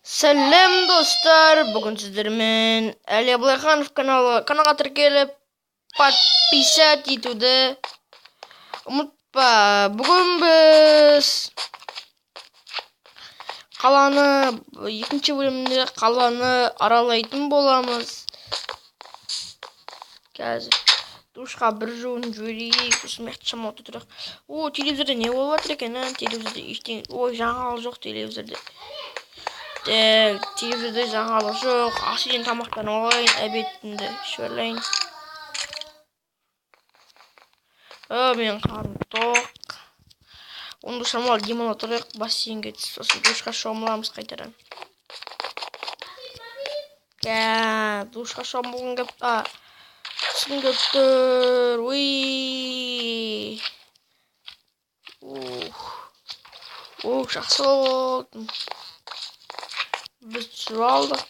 Сәлем достар, бүгін сіздермен Әли Абылайханов каналға тіркеліп подписать етуді ұмытпа. Бүгін біз қаланы екінші бөлімде қаланы аралайтын боламыз. Қазір душқа бір жуын жіберейік. Сосын шамалып тұрайық. О, телевизорда не болып жатыр екен? Телевизорда ештеңе. Ой, жаңалық жоқ телевизорда. Телевизорда жаңалық жоқ. Асиден тамақтанып алайын, обедімді ішіп алайын. Мен қарным тоқ. Онда шамалы демала тұрайық, бассейнге түсіп, сосын душқа шомыламыз қайтадан. Душқа шомылғым келіп, түсім келіп тұр. Уй. Жақсы болдым. Біз түсіп алдық.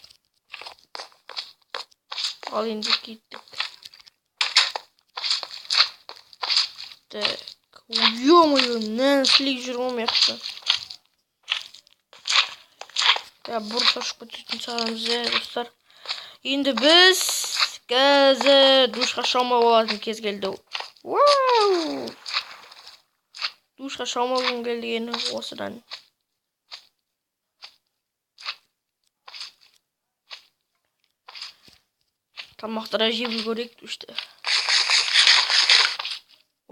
Ал енді кеттік. Так. Ё-моё, нән сілейіп жүрмем яқты. Бұрыс ашып көтетін сағамыз, достар. Енді біз қазір душқа шомылып болатын кез келді. Вау! Душқа шомылғым келгені осыдан. Тамақтара жеп үлгерейік душты.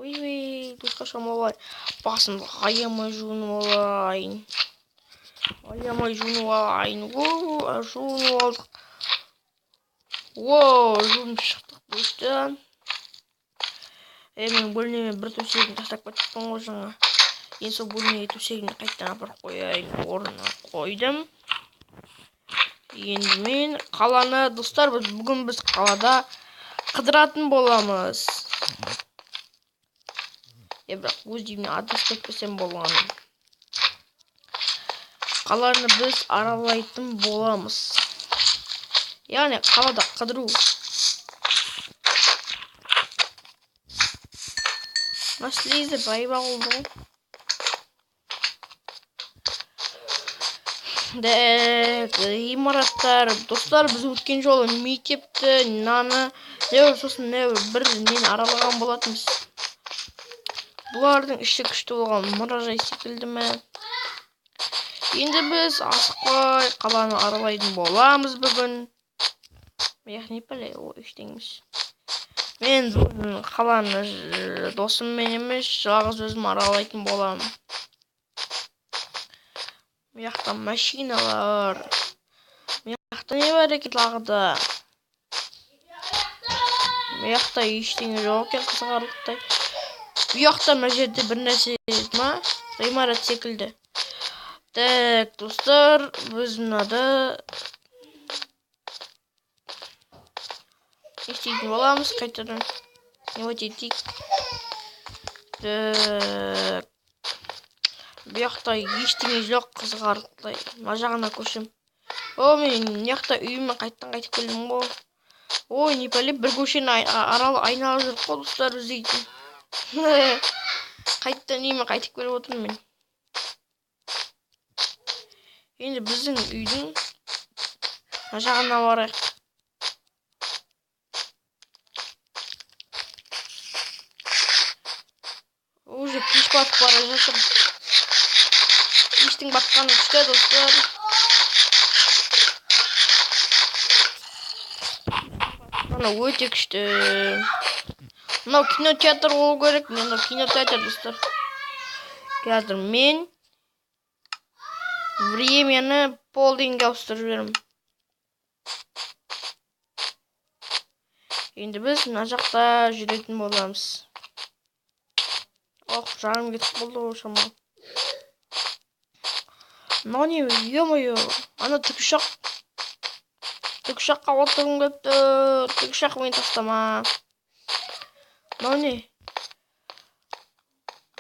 Ой, душқа шомылып алайын. Басымды аямай жуынып алайын. Жуынып алдық. Жуынып шықтық душтан. Мен бөлмеме бір төсегін тастап кеттім ғой жаңа. Енді сол бөлмеге төсегін қайттан апарып қояйын. Орнына қойдым. Енді мен қаланы, достар, бүгін біз қалада қыдыратын боламыз. Бірақ өз деймін адырыс кетпесем болғаны. Қаланы біз аралайтын боламыз. Яғни қалада қыдыру. Мәселесі байба болды. Ғимараттар, достар, біз өткен жолы мектепті, сосын бір нені аралаған болатынбыз. Бұлардың іші күшті болған мұражай секілді ме. Енді біз асықпай қаланы аралайтын боламыз бүгін. Яғни пәле, ештеңіз. Мен қаланы досыммен емес, жалғыз өзім аралайтын боламын. Мияқта машиналар. Мияқта не бар екен тағыда? Мияқта ештеңе жоқ екен қызығарлықтай. Бұяқта мына жерде бір нәрсе ма? Ғимарат секілді. Так, достар, біз мынада істейтін боламыз қайтадан. Не өтетейік. Так. Бұяқта ештеңе жоқ қызығарлықтай. Мына жағына көшім. Мен мияқта үйіме қайтып келдім ғой. Ой, не пәле, бір көшені айналып жүріп қой, достар, іздейтін. Қайттан үйіме қайтып келіп отырмын мен. Енді біздің үйдің мына жағына барайық. Уже пеш батып бара жатыр. Пештің батқаны күшті, достар. Мына өте күшті. Мынау кинотеатр болу керек. Мынау кинотеатр, достар. Қазір мен времяны полдеңге ауыстырып жіберем. Енді біз мына жақта жүретін боламыз. Жарым кетіп болды ғой шамалы. Мынау не, ё-моё, ана тікұшақ. Тікұшаққа отырғым келіпті. Тікұшақ мені тастама. Мынау не?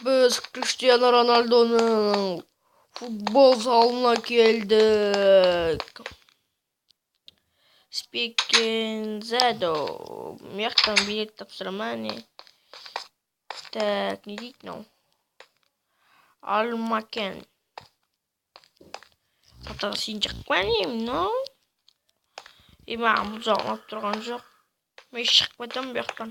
Біз Криштиану Роналдоның футбол залына келдік. Спекензадо. Мияқтан билет тапсырма не? Так, не дейді мынау? Алмакен. жақтағы сен жақпа деймін, но маған бұл жағын алып тұрған жоқ. Мен шығып кетемін бұл жақтан.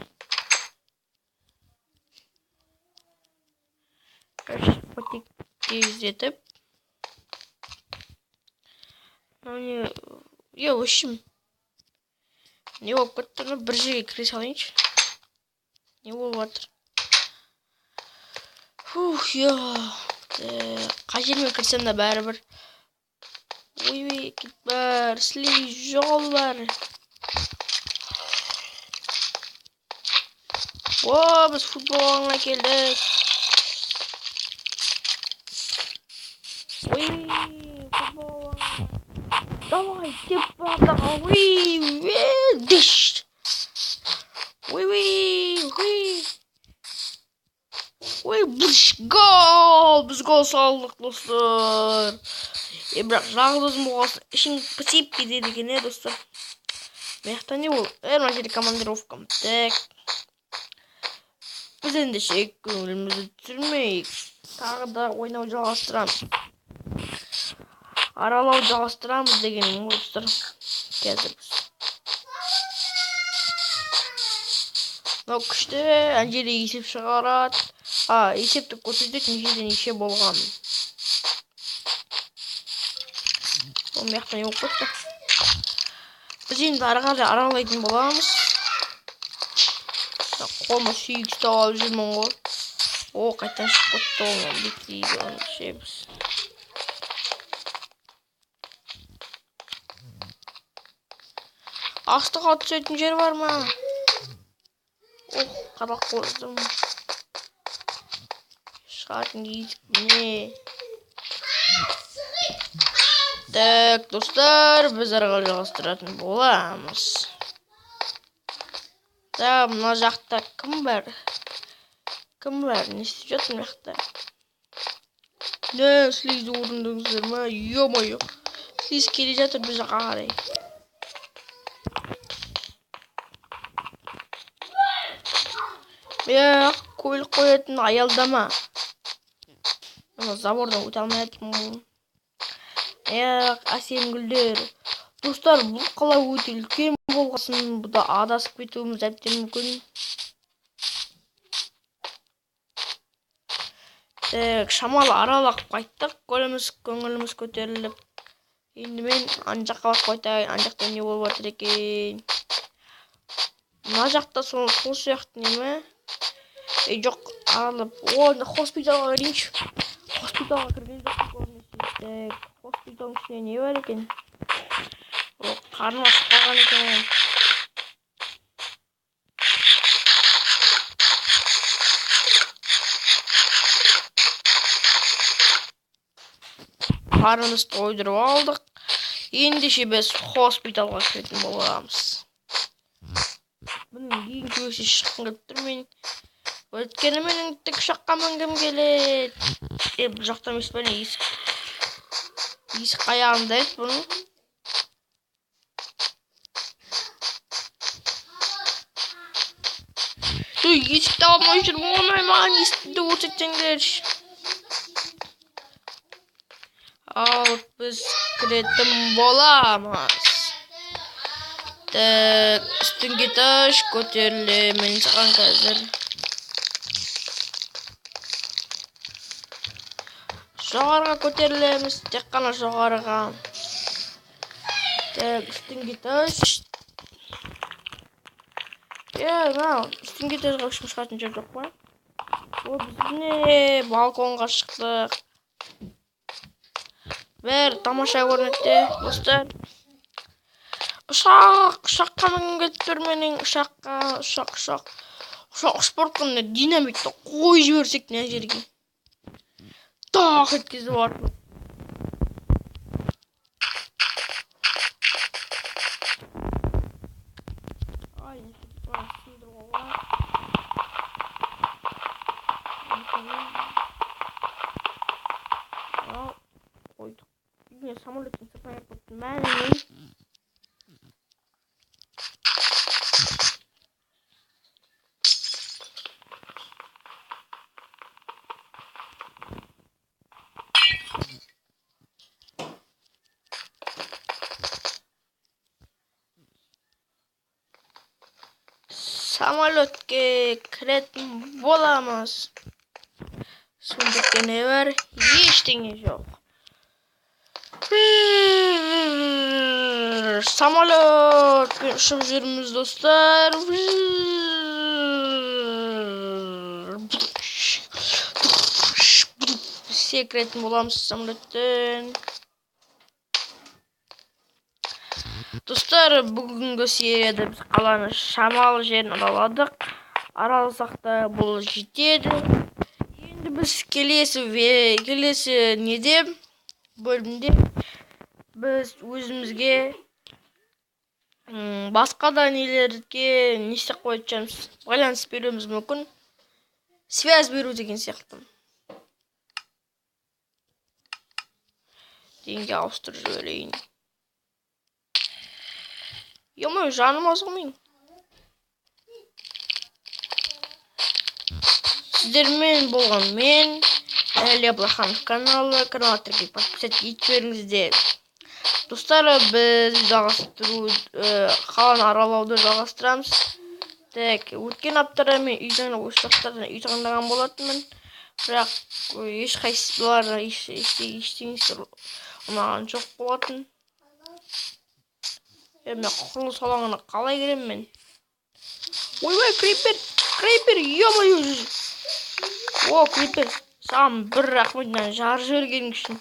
Шығып кетейік тездетіп. Өшім. Не болып кетті? Бір жерге кіре салайыншы. Не болып жатыр? Қай жермен кірсем де бәрібір. Ой, кет бар, сілей жол бар. Біз футбол алаңына келдік. Ой, футбол алаңына. Давай, кеп бардыға. Диш. Ой, гол! Біз гол салдық, достар. Бірақ жағдызым болғасын ішін пісіп кетеді екен, достар. Маяқта не бол? Мына жерде командировкам. Так. Біз ендеше көңілімізді түсірмейік. Тағы да ойнау жалғастырамыз. Аралау жалғастырамыз дегенім, достар. Қазір біз. Мынау күшті, ана жерде есеп шығарады. Есепті көрсетеді, нешеден неше болған. Ол маяқта не болып кетті? Біз енді ары қарай аралайтын боламыз. Қолыма сүйікті алып жүрмін ғой. Қайтан шығып кетті ол. Бекейді оны шебіз. Астыға түсетін жер бар ма? Қарақ қоздым. Шығатын есік не? Так, достар, біз арқылы жалғастыратын боламыз. Да, мына жақта кім бар? Не істеп жатыр мына жақта? Не, слизді орындыңыздар ма? Ё-моё. Слиз келе жатыр біз жаққа қарай. Көлік қоятын аялдама. Забордан өте алмайтын. Әсем гүлдер. Достар, бұл қала өте үлкен болғасын, бұда адасып кетуіміз әбден мүмкін. Шамалы аралап қайттық, көңіліміз көтеріліп. Енді мен ана жаққа барып қайтайын, ана жақта не болып жатыр екен. Мына жақта сол сияқты не ме? Жоқ, аралап. Хоспиталға кірейінші. Хоспиталға кірген жоқпын көрінесі. Хоспиталдың ішінде не бар екен? Қарным ашып қалған екен. Қарымызды тойдырып алдық. Ендеше біз хоспиталға кіретін боламыз. Бұның ең көші шыққын келіп тұр мен. Өткені менің тік шаққа мінгім келеді. Бұл жақта емес бәне есік. Есік қаяғында еді бұның. Есікті алмай жүрмін, оңай маған есікті көрсетсеңдерші. Ал біз кіретін боламыз. Так, үстіңге таш көтерілемін саған қазір. Жоғарға көтерілеміз, тек қана жоғарға. Так, үстіңге таш. Үстіңге ташға үшім шығатын жер жоқ па? Біз балконға шықтық. Бәрі тамаша көрінеді, достар. Ұшаққа мінгім келіп тұр менің. Ұшақ. Спортканы динамитті қой жіберсек не жерге. Так еткізді бар. Самолеттің сыртына аэропорттың мәнінен. самолетке кіретін боламыз. Сондықтан не бар? Ештеңе жоқ. Самолетпен ұшып жүрміз, достар. Секіретін боламыз самолеттен. Достар, бүгінгі серияда біз қаланы шамалы жерін араладық. Араласақ та бұл жетеді. Енді біз келесі бөлімде біз өзімізге басқа да нелерге не істеп қоятшамыз, байланыс беруіміз мүмкін. Связь беру деген сияқты. Денге ауыстырып жіберейін. Ё-моё, жаным азғымайын. Сіздермен болған мен, Әли Абылайханов каналы тіркеліп подписать етіп жіберіңіздер. Достар, біз қаланы аралауды жалғастырамыз. Өткен аптада мен үй таңдаған болатынмын. Бірақ ештеңесі ұнаған жоқ болатын. Мен құрылыс алаңына қалай керем мен? Ой, крипер, ё-моё! О, крипер, саған бір рахметінен жарып жібергенің үшін.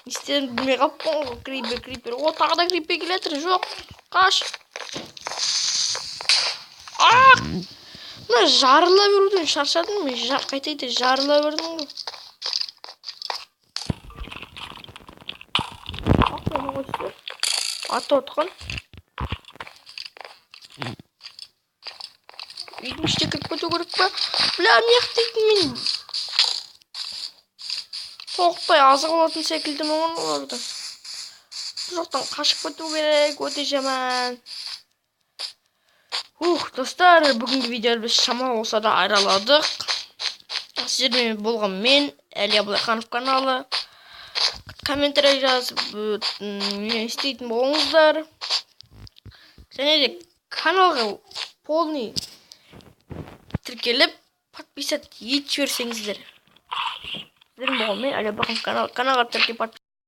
Не істерімді білмей қалыппын ғой, крипер. О, тағы да крипер келетір, жоқ, қаш. Мына жарыла беруден шаршадым мен, қайта жарыла бердім ғой. Аты отқан. Үйдің іште кіріп кету керек па? Бля, неғып дейтін мен. Тоқтай азық болатын секілді мұңын оларды. Жоқтан қашып кету керек, өте жаман. Достар, бүгінгі видеода біз шамалы болса да араладық. Сіздермен болған мен, Әли Абылайханов каналы. Комментарий жазып, не істейтін болыңыздар. Және де каналға полный тіркеліп, подписать етіп жіберсеңіздер. Сіздермен болған мен, Әли Абылайханов каналға тіркеліп